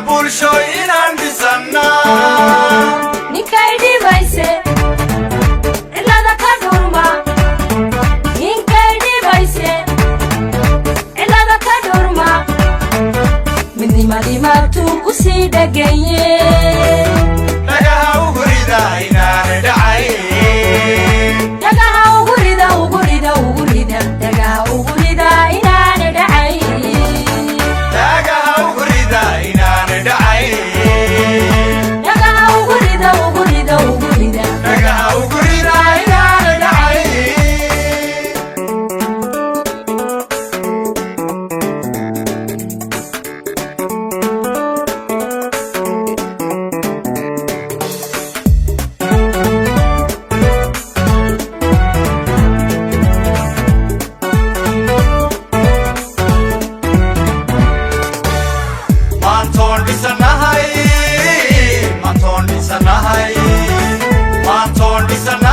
bulsho inaan dhisana ninkay dhibayse cilada ka dhurma ninkay dhibayse cilada ka dhurma midnimadii maabtuu ku sii dhagaye dhagaha ugu rida inaan dhacayn dhagaha ugu rida ugu rida ugu rida dhagaha ugu rida inaan dhacayn dhagaha ugu rida inaan dhacayn dhagaha ugu rida ugu rida ugu rida dhagaha ugu rida inaan dhacayn Manton disanahay Manton disanahay Manton disanahay